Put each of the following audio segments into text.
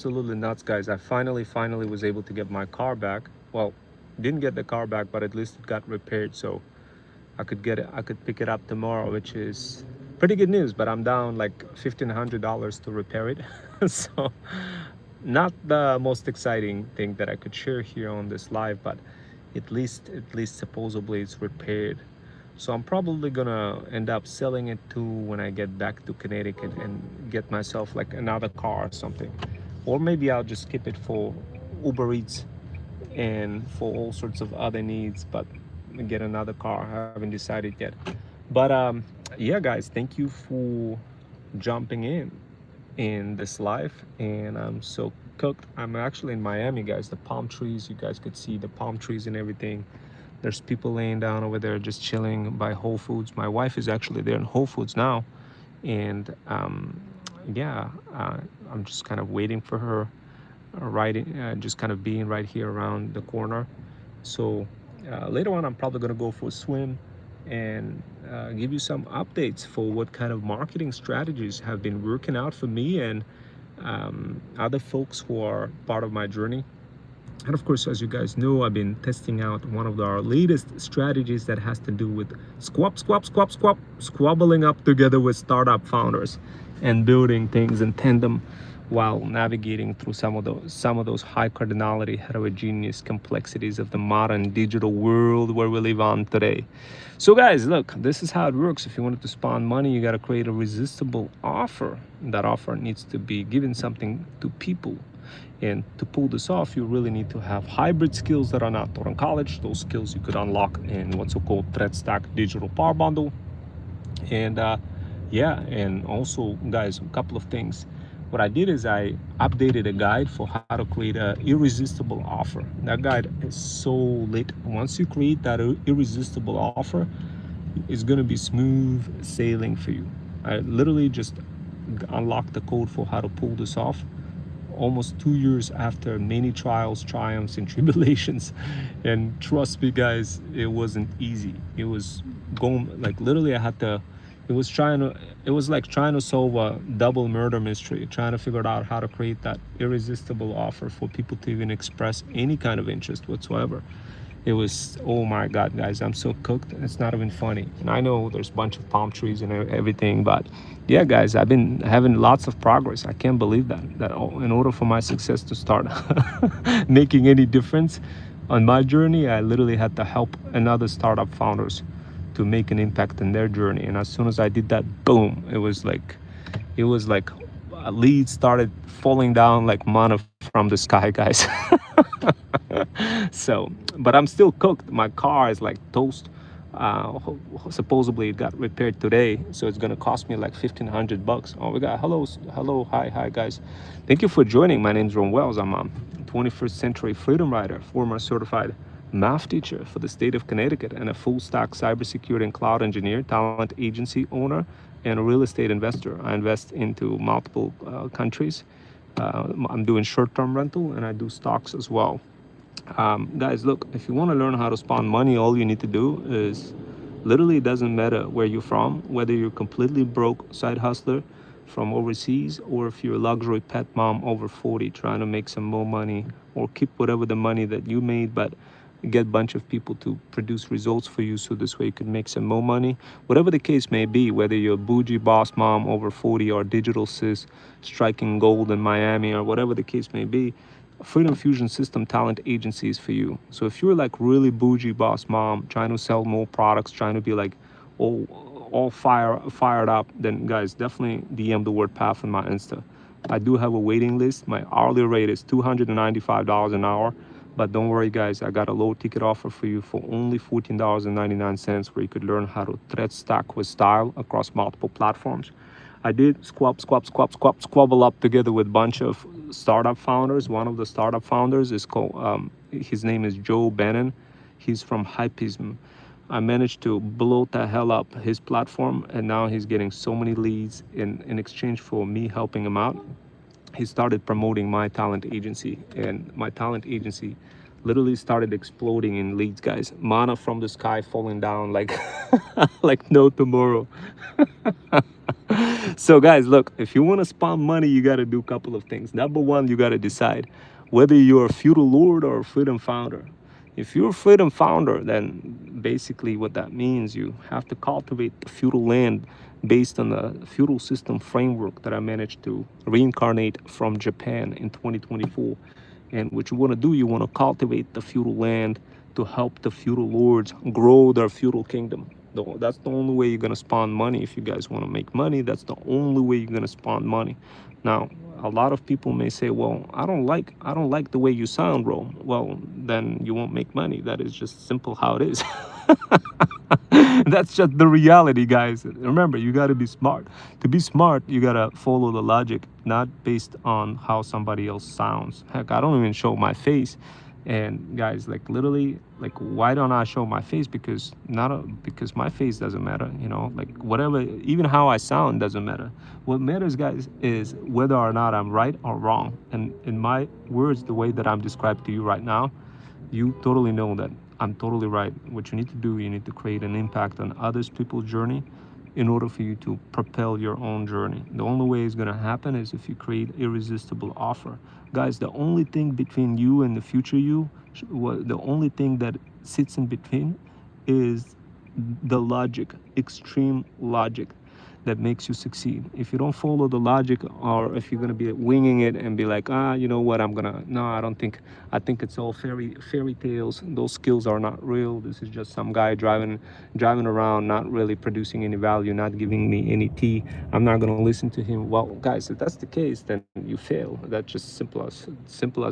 absolutely nuts, guys. I finally was able to get my car back. Well, didn't get the car back, but at least it got repaired, so I could pick it up tomorrow, which is pretty good news. But I'm down like $1,500 to repair it. So not the most exciting thing that I could share here on this live, but at least supposedly it's repaired. So I'm probably gonna end up selling it too when I get back to Connecticut and get myself like another car or something. Or maybe I'll just keep it for Uber Eats and for all sorts of other needs, but get another car. I haven't decided yet. But yeah, guys, thank you for jumping in this life. And I'm so cooked. I'm actually in Miami, guys. The palm trees, you guys could see the palm trees and everything. There's people laying down over there just chilling by Whole Foods. My wife is actually there in Whole Foods now. And yeah, I'm just kind of waiting for her, just kind of being right here around the corner. So later on, I'm probably going to go for a swim and give you some updates for what kind of marketing strategies have been working out for me and other folks who are part of my journey. And of course, as you guys know, I've been testing out one of our latest strategies that has to do with squabbling up together with startup founders and building things in tandem while navigating through some of those high cardinality heterogeneous complexities of the modern digital world where we live on today. So guys, look, this is how it works. If you wanted to spawn money, you got to create a resistible offer. That offer needs to be giving something to people. And to pull this off, you really need to have hybrid skills that are not taught in college. Those skills you could unlock in what's so-called Thread Stack Digital Power Bundle. And yeah, and also, guys, a couple of things. What I did is I updated a guide for how to create an irresistible offer. That guide is so lit. Once you create that irresistible offer, it's going to be smooth sailing for you. I literally just unlocked the code for how to pull this off almost 2 years after many trials, triumphs, and tribulations. And trust me, guys, it wasn't easy. It was going like literally I had to, it was like trying to solve a double murder mystery, trying to figure out how to create that irresistible offer for people to even express any kind of interest whatsoever. It was, oh my God, guys, I'm so cooked. It's not even funny. And I know there's a bunch of palm trees and everything, but yeah, guys, I've been having lots of progress. I can't believe that in order for my success to start making any difference on my journey, I literally had to help another startup founders to make an impact in their journey. And as soon as I did that, boom, it was like leads started falling down like manna from the sky, guys. So, but I'm still cooked. My car is like toast. Supposedly it got repaired today, so it's gonna cost me like $1,500. Oh, we got hello, hi guys. Thank you for joining. My name's Ron Wells. I'm a 21st century freedom rider, former certified math teacher for the state of Connecticut, and a full stack cybersecurity and cloud engineer, talent agency owner, and a real estate investor. I invest into multiple countries. I'm doing short-term rental and I do stocks as well. Guys, look, if you want to learn how to spawn money, all you need to do is literally, it doesn't matter where you're from, whether you're completely broke side hustler from overseas, or if you're a luxury pet mom over 40 trying to make some more money, or keep whatever the money that you made, but get a bunch of people to produce results for you so this way you can make some more money. Whatever the case may be, whether you're a bougie boss mom over 40 or digital sis striking gold in Miami, or whatever the case may be, Freedom Fusion System Talent Agency is for you. So if you're like really bougie boss mom trying to sell more products, trying to be like all fired up, then guys, definitely DM the word path on my Insta. I do have a waiting list. My hourly rate is $295 an hour. But don't worry, guys, I got a low ticket offer for you for only $14.99, where you could learn how to thread stack with style across multiple platforms. I did squabble up together with a bunch of startup founders. One of the startup founders is called, his name is Joe Bannon. He's from Hypism. I managed to blow the hell up his platform, and now he's getting so many leads in exchange for me helping him out. He started promoting my talent agency, and my talent agency literally started exploding in leads, guys. Mana from the sky falling down like like no tomorrow. So guys, look, if you want to spawn money, you got to do a couple of things. Number one, you got to decide whether you're a feudal lord or a freedom founder. If you're a freedom founder, then basically what that means, you have to cultivate the feudal land based on the feudal system framework that I managed to reincarnate from Japan in 2024. And what you want to do, you want to cultivate the feudal land to help the feudal lords grow their feudal kingdom. That's the only way you're going to spawn money. If you guys want to make money, that's the only way you're going to spawn money. Now, a lot of people may say, well, I don't like the way you sound, bro. Well, then you won't make money. That is just simple how it is. That's just the reality, guys. Remember, you got to be smart. To be smart, you got to follow the logic, not based on how somebody else sounds. Heck, I don't even show my face. And guys, like literally, like why don't I show my face? Because because my face doesn't matter, like whatever, even how I sound doesn't matter. What matters, guys, is whether or not I'm right or wrong. And in my words, the way that I'm described to you right now, you totally know that I'm totally right. What you need to do, you need to create an impact on others people's journey in order for you to propel your own journey. The only way it's going to happen is if you create irresistible offer. Guys, the only thing between you and the future you, the only thing that sits in between is the logic, extreme logic that makes you succeed. If you don't follow the logic, or if you're going to be winging it and be like, you know what, no, I think it's all fairy tales. Those skills are not real. This is just some guy driving around, not really producing any value, not giving me any tea. I'm not going to listen to him. Well, guys, if that's the case, then you fail. That's just simple as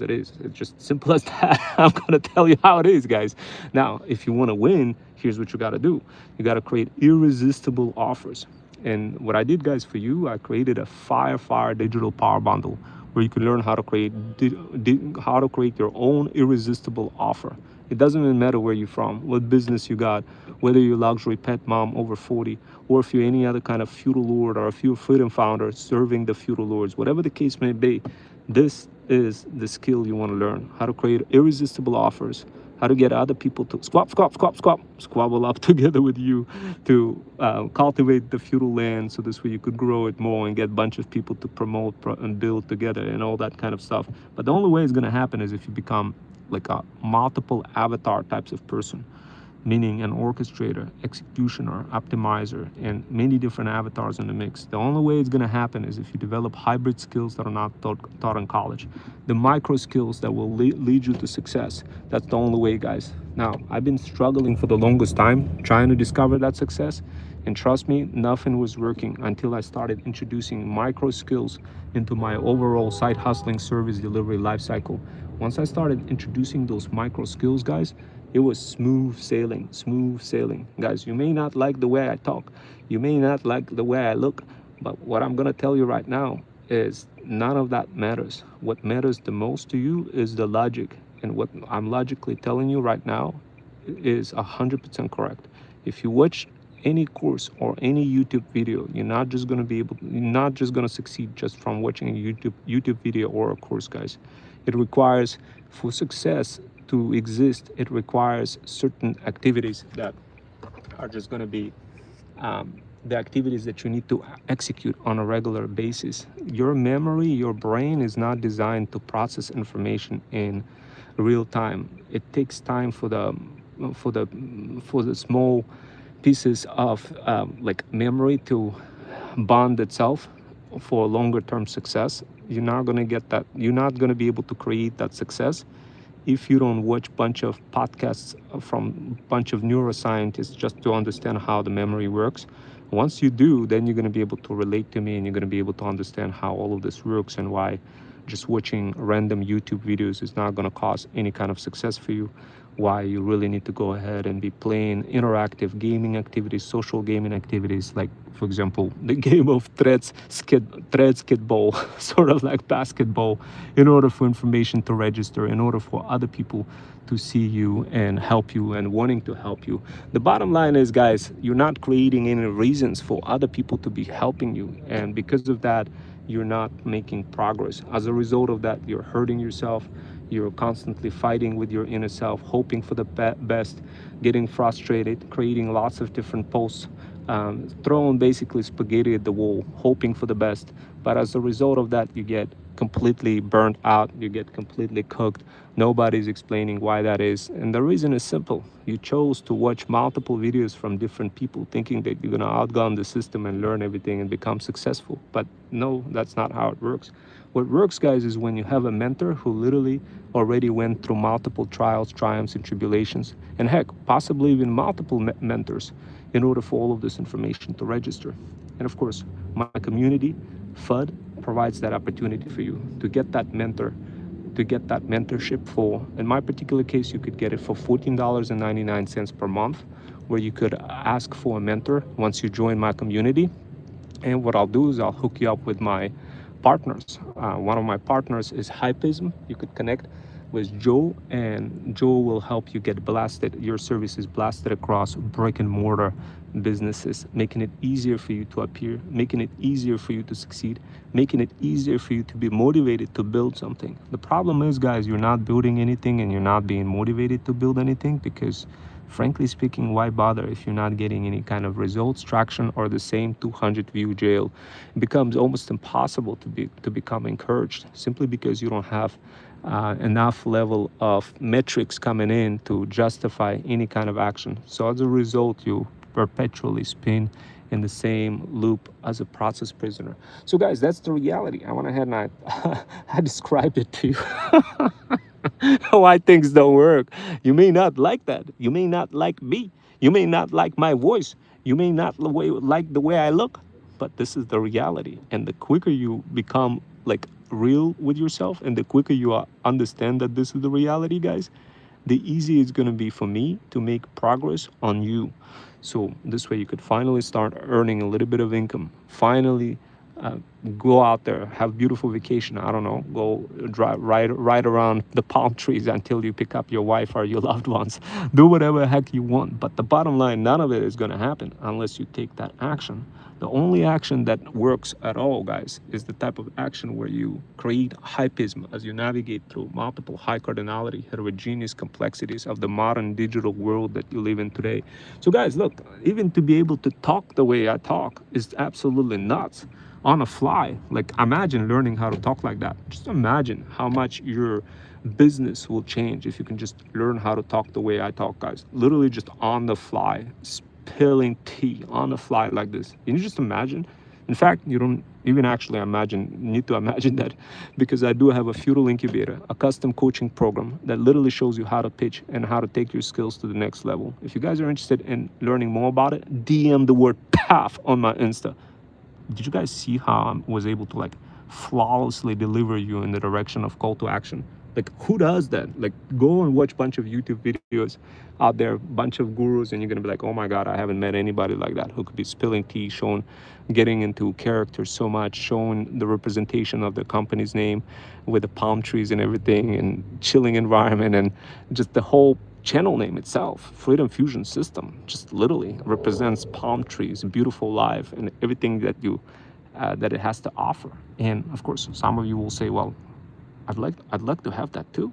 it is. It's just simple as that. I'm going to tell you how it is, guys. Now, if you want to win, here's what you got to do. You got to create irresistible offers. And what I did, guys, for you, I created a fire digital power bundle where you can learn how to create your own irresistible offer. It doesn't even matter where you're from, what business you got, whether you're luxury pet mom over 40, or if you're any other kind of feudal lord or if you're a freedom founder serving the feudal lords, whatever the case may be. This is the skill you want to learn: how to create irresistible offers, how to get other people to squabble up together with you, to cultivate the feudal land, so this way you could grow it more and get a bunch of people to promote and build together and all that kind of stuff. But the only way it's going to happen is if you become like a multiple avatar types of person, meaning an orchestrator, executioner, optimizer, and many different avatars in the mix. The only way it's going to happen is if you develop hybrid skills that are not taught in college. The micro skills that will lead you to success. That's the only way, guys. Now, I've been struggling for the longest time trying to discover that success. And trust me, nothing was working until I started introducing micro skills into my overall side hustling service delivery lifecycle. Once I started introducing those micro skills, guys, it was smooth sailing. Guys, you may not like the way I talk, you may not like the way I look, but what I'm gonna tell you right now is none of that matters. What matters the most to you is the logic, and what I'm logically telling you right now is 100% correct. If you watch any course or any YouTube video, you're not just gonna succeed just from watching a YouTube video or a course, guys. It requires, for success to exist, it requires certain activities that are just going to be the activities that you need to execute on a regular basis. Your memory, your brain is not designed to process information in real time. It takes time for the small pieces of like memory to bond itself for longer term success. You're not going to get that. You're not going to be able to create that success if you don't watch bunch of podcasts from bunch of neuroscientists just to understand how the memory works. Once you do, then you're going to be able to relate to me, and you're going to be able to understand how all of this works and why just watching random YouTube videos is not going to cause any kind of success for you. Why you really need to go ahead and be playing interactive gaming activities, social gaming activities, like, for example, the game of thread skidball, sort of like basketball, in order for information to register, in order for other people to see you and help you and wanting to help you. The bottom line is, guys, you're not creating any reasons for other people to be helping you. And because of that, you're not making progress. As a result of that, you're hurting yourself. You're constantly fighting with your inner self, hoping for the best, getting frustrated, creating lots of different posts, throwing basically spaghetti at the wall, hoping for the best. But as a result of that, you get completely burnt out, you get completely cooked. Nobody's explaining why that is. And the reason is simple. You chose to watch multiple videos from different people thinking that you're going to outgun the system and learn everything and become successful. But no, that's not how it works. What works, guys, is when you have a mentor who literally already went through multiple trials, triumphs, and tribulations, and heck, possibly even multiple mentors in order for all of this information to register. And of course, my community, FUD, provides that opportunity for you to get that mentor, to get that mentorship for, in my particular case, you could get it for $14.99 per month, where you could ask for a mentor once you join my community. And what I'll do is I'll hook you up with my partners. One of my partners is Hypism. You could connect with Joe, and Joe will help you get blasted, your services blasted across brick and mortar businesses, making it easier for you to appear, making it easier for you to succeed, making it easier for you to be motivated to build something. The problem is, guys, you're not building anything and you're not being motivated to build anything because, frankly speaking, why bother if you're not getting any kind of results, traction, or the same 200 view jail? It becomes almost impossible to become encouraged simply because you don't have enough level of metrics coming in to justify any kind of action. So as a result, you perpetually spin in the same loop as a process prisoner. So guys, that's the reality. I went ahead and I described it to you. Why things don't work. You may not like that. You may not like me. You may not like my voice. You may not like the way I look. But this is the reality. And the quicker you become like real with yourself, and the quicker you understand that this is the reality, guys, the easier it's going to be for me to make progress on you. So this way you could finally start earning a little bit of income, finally uh, go out there, have beautiful vacation. I don't know, go drive, ride around the palm trees until you pick up your wife or your loved ones. Do whatever heck you want. But the bottom line, none of it is going to happen unless you take that action. The only action that works at all, guys, is the type of action where you create hypism as you navigate through multiple high cardinality, heterogeneous complexities of the modern digital world that you live in today. So, guys, look, even to be able to talk the way I talk is absolutely nuts on a fly. Like, imagine learning how to talk like that. Just imagine how much your business will change if you can just learn how to talk the way I talk, guys. Literally just on the fly, spilling tea on the fly like this. Can you just imagine? In fact, you don't even actually need to imagine that, because I do have a feudal incubator, a custom coaching program that literally shows you how to pitch and how to take your skills to the next level. If you guys are interested in learning more about it, DM the word PAF on my Insta. Did you guys see how I was able to like flawlessly deliver you in the direction of call to action? Like, who does that? Like, go and watch a bunch of YouTube videos out there, bunch of gurus, and you're gonna be like, oh my God, I haven't met anybody like that who could be spilling tea, showing, getting into character so much, showing the representation of the company's name with the palm trees and everything, and chilling environment, and just the whole channel name itself, Freedom Fusion System, just literally represents palm trees, beautiful life, and everything that that it has to offer. And of course, some of you will say, well, I'd like to have that too.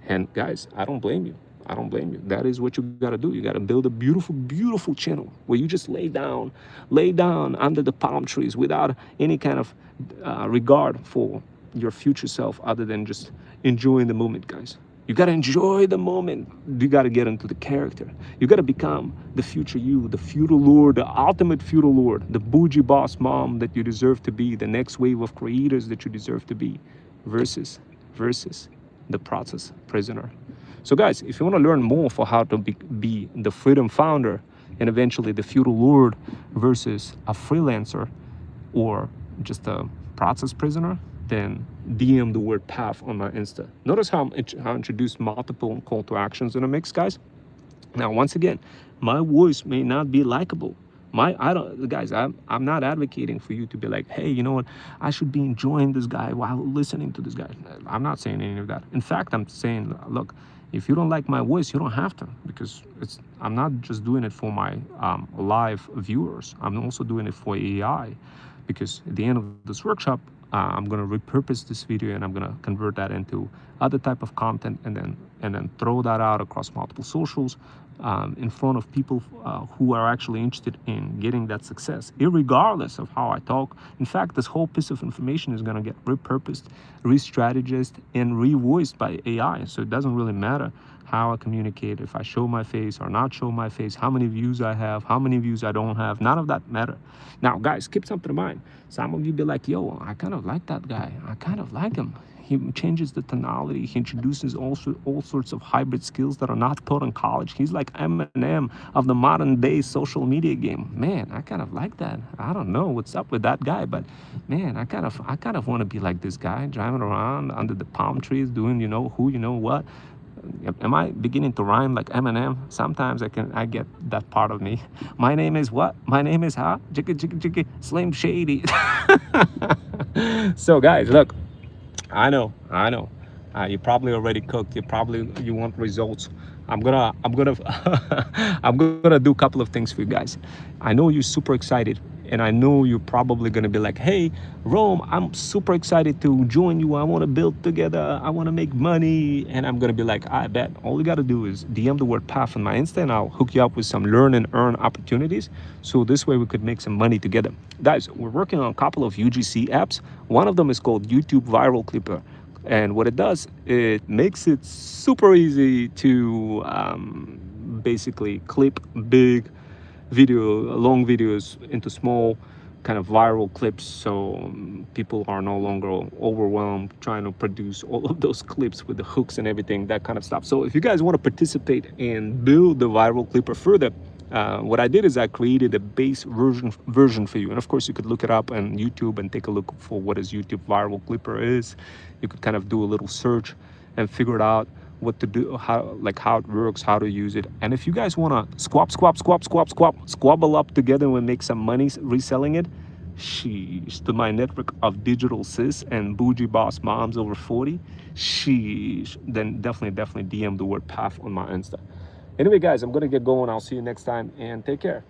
And guys, I don't blame you. I don't blame you. That is what you got to do. You got to build a beautiful, beautiful channel where you just lay down under the palm trees without any kind of regard for your future self, other than just enjoying the moment, guys. You got to enjoy the moment. You got to get into the character. You got to become the future you, the feudal lord, the ultimate feudal lord, the bougie boss mom that you deserve to be, the next wave of creators that you deserve to be, versus the process prisoner. So guys, if you want to learn more for how to be the freedom founder and eventually the feudal lord versus a freelancer or just a process prisoner, then DM the word PAF on my Insta. Notice how I introduced multiple call to actions in a mix, guys. Now, once again, my voice may not be likable. I'm not advocating for you to be like, hey, you know what, I should be enjoying this guy while listening to this guy. I'm not saying any of that. In fact, I'm saying, look, if you don't like my voice, you don't have to, because I'm not just doing it for my live viewers. I'm also doing it for AI, because at the end of this workshop, I'm gonna repurpose this video and I'm gonna convert that into other type of content, and then throw that out across multiple socials, in front of people who are actually interested in getting that success, irregardless of how I talk. In fact, this whole piece of information is gonna get repurposed, re-strategized, and revoiced by AI. So it doesn't really matter how I communicate, if I show my face or not show my face, how many views I have, how many views I don't have, none of that matter. Now, guys, keep something in mind. Some of you be like, yo, I kind of like that guy. I kind of like him. He changes the tonality. He introduces all sorts of hybrid skills that are not taught in college. He's like Eminem of the modern day social media game. Man, I kind of like that. I don't know what's up with that guy, but man, I kind of want to be like this guy, driving around under the palm trees, doing you know who, you know what. Am I beginning to rhyme like Eminem? Sometimes I get that part of me. My name is what? My name is Jiggy Jiggy Jiggy Slim Shady. So guys, look, I know. You probably already cooked. You want results. I'm gonna I'm gonna do a couple of things for you guys. I know you're super excited, and I know you're probably gonna be like, hey, Rome, I'm super excited to join you. I want to build together. I want to make money. And I'm gonna be like, I bet. All you gotta do is DM the word path on my Insta, and I'll hook you up with some learn and earn opportunities. So this way we could make some money together. Guys, we're working on a couple of UGC apps. One of them is called YouTube Viral Clipper. And what it does, it makes it super easy to basically clip big long videos into small kind of viral clips, so people are no longer overwhelmed trying to produce all of those clips with the hooks and everything, that kind of stuff. So if you guys want to participate and build the viral clipper further, what I did is I created a base version for you, and of course you could look it up on YouTube and take a look for what is YouTube Viral Clipper is. You could kind of do a little search and figure it out what to do, how it works, how to use it. And if you guys want to squabble up together and make some money reselling it, sheesh, to my network of digital sis and bougie boss moms over 40, sheesh, then definitely DM the word path on my Insta. Anyway, guys, I'm gonna get going. I'll see you next time, and take care.